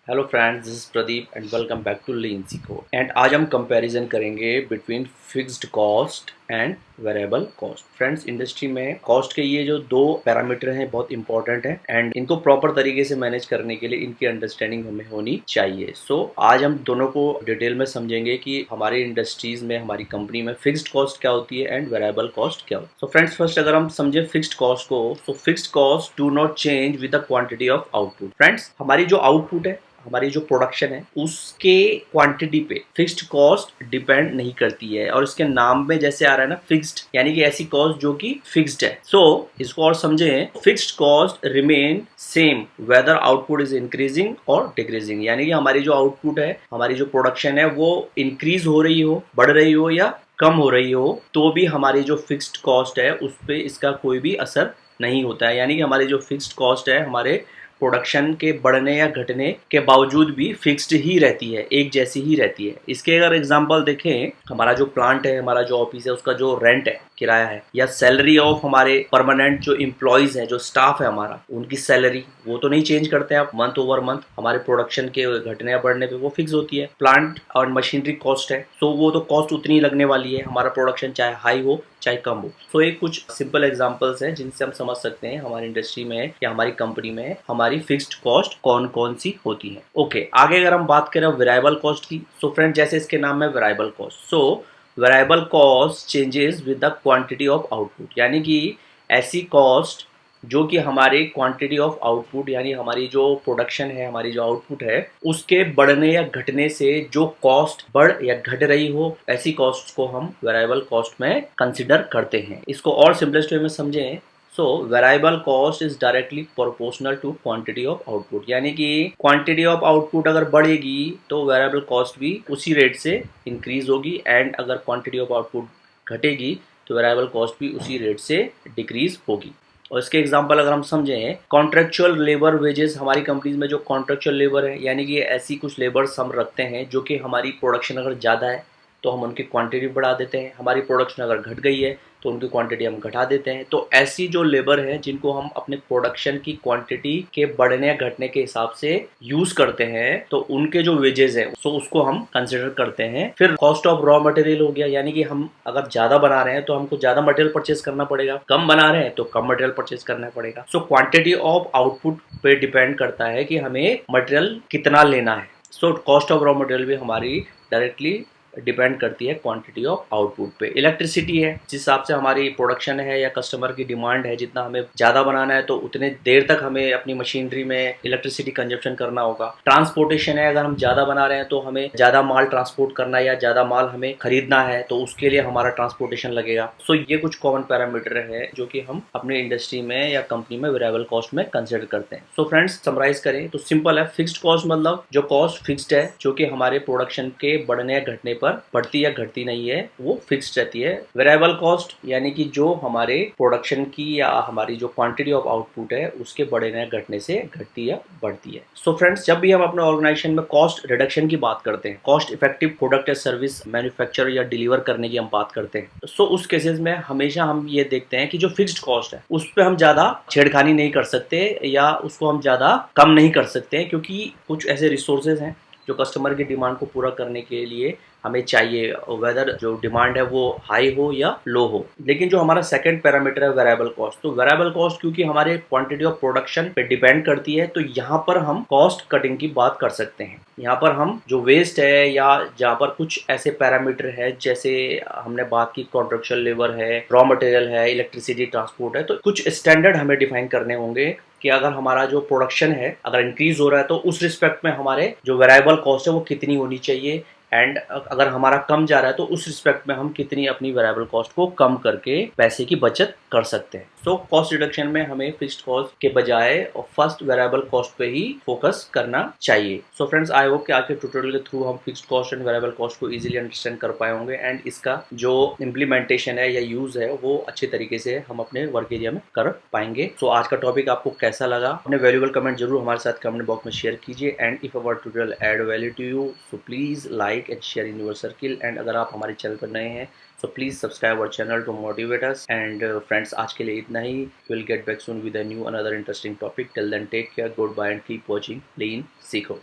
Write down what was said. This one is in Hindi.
Hello friends, this is Pradeep and welcome back to lean Seekho. And आज हम कंपैरिजन करेंगे between fixed cost and variable cost. Friends, industry में कॉस्ट के ये जो दो पैरामीटर हैं बहुत इंपॉर्टेंट है एंड इनको प्रॉपर तरीके से मैनेज करने के लिए इनकी अंडरस्टैंडिंग हमें होनी चाहिए। सो आज हम दोनों को डिटेल में समझेंगे कि हमारे इंडस्ट्रीज में, हमारी कंपनी में फिक्स्ड कॉस्ट क्या होती है एंड वेरिएबल कॉस्ट क्या होती है। सो फ्रेंड्स, फर्स्ट अगर हम समझे फिक्स्ड कॉस्ट को, तो fixed cost do not change with the quantity of output. Friends, हमारी जो आउटपुट है, हमारी जो प्रोडक्शन है, उसके क्वांटिटी पे फिक्स्ड कॉस्ट डिपेंड नहीं करती है। और इसके नाम में जैसे आ रहा है ना फिक्स्ड, यानी कि ऐसी कॉस्ट जो कि फिक्स्ड है। सो इसको और समझें, fixed cost remain same whether output is increasing और डिक्रीजिंग। यानी कि हमारी जो आउटपुट है, हमारी जो प्रोडक्शन है, वो इंक्रीज हो रही हो, बढ़ रही हो या कम हो रही हो, तो भी हमारी जो फिक्स्ड कॉस्ट है उस पर इसका कोई भी असर नहीं होता है। यानी कि हमारी जो फिक्स्ड कॉस्ट है, हमारे प्रोडक्शन के बढ़ने या घटने के बावजूद भी फिक्स्ड ही रहती है, एक जैसी ही रहती है। इसके अगर एग्जांपल देखें, हमारा जो प्लांट है, हमारा जो ऑफिस है, उसका जो रेंट है, किराया है, या सैलरी ऑफ हमारे परमानेंट जो इम्प्लॉयज हैं, जो स्टाफ है हमारा, उनकी सैलरी वो तो नहीं चेंज करते हैं आप मंथ ओवर मंथ। हमारे प्रोडक्शन के घटने या बढ़ने पे वो फिक्स होती है। प्लांट और मशीनरी कॉस्ट है, तो वो तो कॉस्ट उतनी लगने वाली है, हमारा प्रोडक्शन चाहे हाई हो चाहे कम हो। तो ये कुछ सिंपल एग्जांपल्स हैं जिनसे हम समझ सकते हैं हमारी इंडस्ट्री में या हमारी कंपनी में हमारी फिक्स्ड कॉस्ट कौन कौन सी होती है। ओके, आगे अगर हम बात करें वेरिएबल कॉस्ट की, सो फ्रेंड जैसे इसके नाम में variable cost, so variable cost changes with the quantity of output. यानी कि ऐसी कॉस्ट जो कि हमारे क्वांटिटी ऑफ आउटपुट, यानी हमारी जो प्रोडक्शन है, हमारी जो आउटपुट है, उसके बढ़ने या घटने से जो कॉस्ट बढ़ या घट रही हो, ऐसी कॉस्ट को हम वेरिएबल कॉस्ट में कंसिडर करते हैं। इसको और सिंपलेस्ट वे में समझें, so variable cost is directly proportional to quantity of output. यानी कि क्वांटिटी ऑफ आउटपुट अगर बढ़ेगी तो वेरिएबल कॉस्ट भी उसी रेट से इंक्रीज होगी, एंड अगर क्वांटिटी ऑफ आउटपुट घटेगी तो वेरिएबल कॉस्ट भी उसी रेट से डिक्रीज होगी। और इसके एग्जांपल अगर हम समझें, कॉन्ट्रेक्चुअल लेबर वेजेस, हमारी कंपनीज में जो कॉन्ट्रेक्चुअल लेबर है, यानी कि ऐसी कुछ लेबर्स हम रखते हैं जो कि हमारी प्रोडक्शन अगर ज़्यादा है तो हम उनकी क्वांटिटी बढ़ा देते हैं, हमारी प्रोडक्शन अगर घट गई है तो उनकी क्वांटिटी हम घटा देते हैं। तो ऐसी जो लेबर है जिनको हम अपने प्रोडक्शन की क्वांटिटी के बढ़ने या घटने के हिसाब से यूज करते हैं, तो उनके जो वेजेस हैं तो उसको हम कंसिडर करते हैं। फिर कॉस्ट ऑफ रॉ मटेरियल हो गया, यानी कि हम अगर ज्यादा बना रहे हैं तो हमको ज्यादा मटेरियल परचेज करना पड़ेगा, कम बना रहे हैं तो कम मटेरियल परचेज करना पड़ेगा। सो क्वांटिटी ऑफ आउटपुट पे डिपेंड करता है कि हमें मटेरियल कितना लेना है। So cost of raw material भी हमारी डायरेक्टली डिपेंड करती है क्वांटिटी ऑफ आउटपुट पे। इलेक्ट्रिसिटी है, जिस हिसाब से हमारी प्रोडक्शन है या कस्टमर की डिमांड है, जितना हमें ज़्यादा बनाना है तो उतने देर तक हमें अपनी मशीनरी में इलेक्ट्रिसिटी कंजप्शन करना होगा। ट्रांसपोर्टेशन है, अगर हम ज़्यादा बना रहे हैं तो हमें ज़्यादा माल ट्रांसपोर्ट करना है या ज़्यादा माल हमें खरीदना है, तो उसके लिए हमारा ट्रांसपोर्टेशन लगेगा। सो ये कुछ कॉमन पैरामीटर है जो कि हम अपने इंडस्ट्री में या कंपनी में वेरिएबल कॉस्ट में कंसिडर करते हैं। सो फ्रेंड्स, समराइज करें तो सिंपल है, फिक्स्ड कॉस्ट मतलब जो कॉस्ट फिक्स्ड है, जो कि हमारे प्रोडक्शन के बढ़ने या घटने पर बढ़ती या घटती नहीं है, वो फिक्स्ड रहती है। वेरिएबल कॉस्ट यानी कि जो हमारे प्रोडक्शन की या हमारी जो क्वांटिटी ऑफ आउटपुट है उसके बढ़ने या घटने से घटती या बढ़ती है। सो फ्रेंड्स, जब भी हम अपने ऑर्गेनाइजेशन में कॉस्ट रिडक्शन की बात करते हैं, कॉस्ट इफेक्टिव प्रोडक्ट या सर्विस मैन्युफैक्चर या डिलीवर करने की हम बात करते हैं, सो उस केसेस में हमेशा हम ये देखते हैं कि जो फिक्स्ड कॉस्ट है उस पर हम ज्यादा छेड़खानी नहीं कर सकते या उसको हम ज्यादा कम नहीं कर सकते, क्योंकि कुछ ऐसे रिसोर्सेज हैं जो कस्टमर की डिमांड को पूरा करने के लिए हमें चाहिए, वेदर जो डिमांड है वो हाई हो या लो हो। लेकिन जो हमारा सेकंड पैरामीटर है वेरिएबल कॉस्ट, तो वेरिएबल कॉस्ट क्योंकि हमारे क्वांटिटी ऑफ प्रोडक्शन पे डिपेंड करती है, तो यहाँ पर हम कॉस्ट कटिंग की बात कर सकते हैं। यहाँ पर हम जो वेस्ट है या जहाँ पर कुछ ऐसे पैरामीटर है, जैसे हमने बात की कॉन्ट्रेक्चुअल लेबर है, रॉ मटेरियल है, इलेक्ट्रिसिटी ट्रांसपोर्ट है, तो कुछ स्टैंडर्ड हमें डिफाइन करने होंगे कि अगर हमारा जो प्रोडक्शन है अगर इंक्रीज हो रहा है तो उस रिस्पेक्ट में हमारे जो वेरिएबल कॉस्ट है वो कितनी होनी चाहिए, एंड अगर हमारा कम जा रहा है तो उस रिस्पेक्ट में हम कितनी अपनी वेरिएबल कॉस्ट को कम करके पैसे की बचत कर सकते हैं। सो कॉस्ट रिडक्शन में हमें फिक्स्ड कॉस्ट के बजाय फर्स्ट वेरिएबल कॉस्ट पे ही फोकस करना चाहिए। सो फ्रेंड्स, आई होप कि आज के ट्यूटोरियल के थ्रू हम fixed cost and variable cost को इजीली अंडरस्टैंड कर पाए होंगे, एंड इसका जो इम्प्लीमेंटेशन है या यूज है वो अच्छे तरीके से हम अपने वर्क एरिया में कर पाएंगे। सो आज का टॉपिक आपको कैसा लगा, अपने वैल्यूएबल कमेंट जरूर हमारे साथ कमेंट बॉक्स में शेयर कीजिए, and if our tutorial add value to you so please like and share in your circle. And अगर आप हमारे चैनल पर नए हैं so please subscribe our channel to motivate us, and friends, आज के लिए इतना ही। we'll get back soon with a new another interesting topic. Till then, take care, goodbye and keep watching Lean Seco.